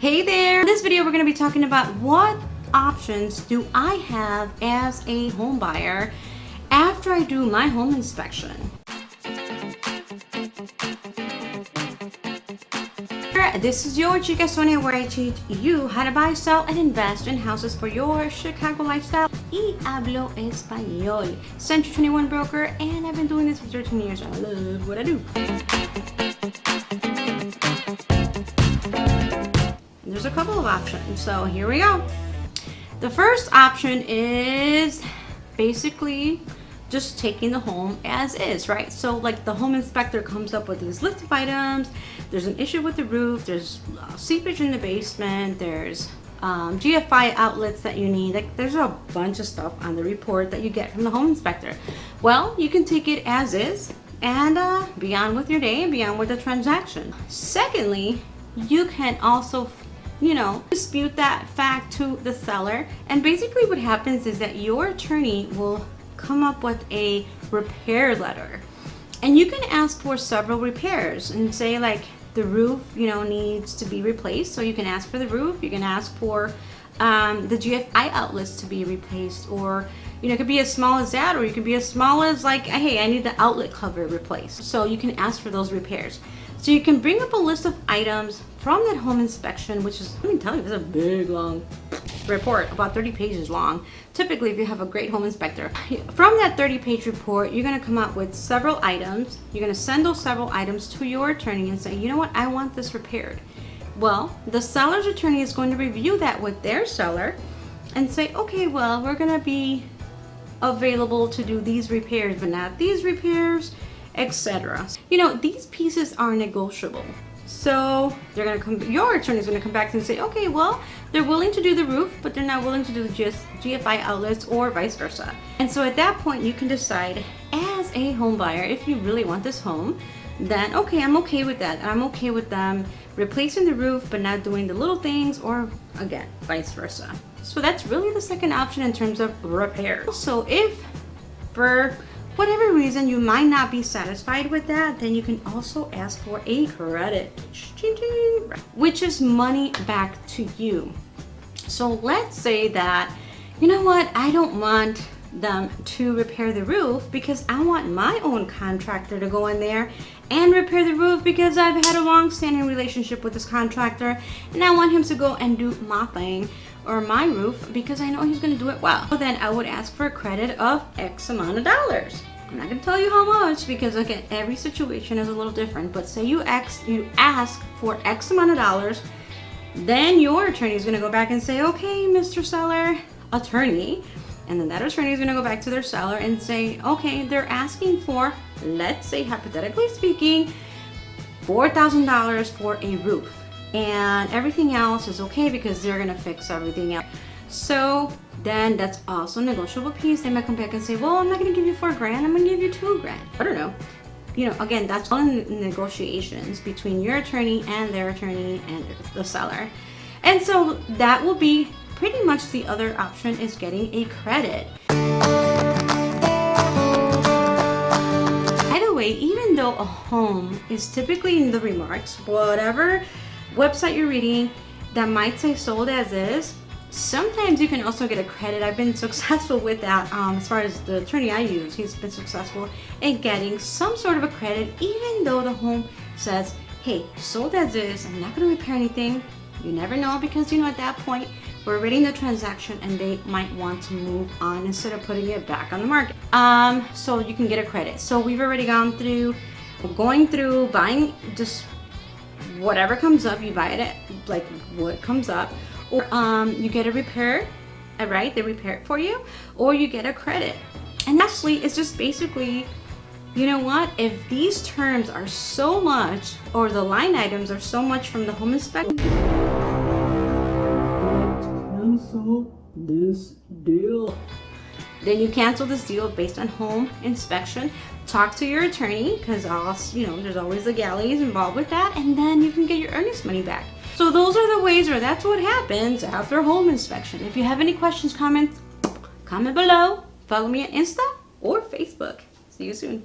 Hey there! In this video we're going to be talking about what options do I have as a home buyer after I do my home inspection. This is your Chica Sonia, where I teach you how to buy, sell, and invest in houses for your Chicago lifestyle. Y hablo español. Century 21 broker, and I've been doing this for 13 years. I love what I do. There's a couple of options, so here we go. The first option is basically just taking the home as is, right? So like the home inspector comes up with these list of items. There's an issue with the roof, there's seepage in the basement, there's GFI outlets that you need. Like there's a bunch of stuff on the report that you get from the home inspector. Well, you can take it as is and be on with your day and be on with the transaction. Secondly, you can also dispute that fact to the seller. And basically what happens is that your attorney will come up with a repair letter. And you can ask for several repairs and say like the roof, needs to be replaced. So you can ask for the roof, you can ask for the GFI outlets to be replaced, or it could be as small as that, or you could be as small as like, hey, I need the outlet cover replaced. So you can ask for those repairs. So you can bring up a list of items from that home inspection, which is, let me tell you, it's a big long report, about 30 pages long. Typically, if you have a great home inspector. From that 30-page report, you're gonna come up with several items. You're gonna send those several items to your attorney and say, you know what, I want this repaired. Well, the seller's attorney is going to review that with their seller and say, okay, well, we're gonna be available to do these repairs, but not these repairs, etc. These pieces are negotiable. So your attorney's gonna come back and say, okay, well, they're willing to do the roof, but they're not willing to do the GFI outlets, or vice versa. And so at that point, you can decide as a home buyer, if you really want this home, then okay, I'm okay with that. I'm okay with them replacing the roof, but not doing the little things, or again, vice versa. So that's really the second option in terms of repair. So if for whatever reason you might not be satisfied with that, then you can also ask for a credit, which is money back to you. So let's say that, you know what, I don't want them to repair the roof because I want my own contractor to go in there and repair the roof because I've had a long-standing relationship with this contractor and I want him to go and do my thing or my roof because I know he's going to do it well. So then I would ask for a credit of X amount of dollars. I'm not going to tell you how much because again, every situation is a little different, but say you ask for X amount of dollars, then your attorney is going to go back and say, okay, Mr. Seller, attorney, and then that attorney is going to go back to their seller and say, okay, they're asking for, let's say hypothetically speaking, $4,000 for a roof. And everything else is okay because they're gonna fix everything else. So then that's also a negotiable piece. They might come back and say, well, I'm not gonna give you $4,000, I'm gonna give you $2,000. I don't know. Again, that's all in negotiations between your attorney and their attorney and the seller. And so that will be pretty much the other option, is getting a credit. By the way, even though a home is typically in the remarks, whatever website you're reading that might say sold as is, sometimes you can also get a credit. I've been successful with that. As far as the attorney I use, he's been successful in getting some sort of a credit, even though the home says, hey, sold as is, I'm not going to repair anything. You never know, because at that point we're reading the transaction and they might want to move on instead of putting it back on the market. So you can get a credit. So we've already going through buying just whatever comes up. You buy it at like what comes up, or you get a repair, right? They repair it for you, or you get a credit. And lastly, it's just basically, if these terms are so much, or the line items are so much from the home inspection, cancel this deal. Then you cancel this deal based on home inspection. Talk to your attorney, because there's always legalities involved with that, and then you can get your earnest money back. So those are the ways, or that's what happens after a home inspection. If you have any questions, comments, comment below. Follow me on Insta or Facebook. See you soon.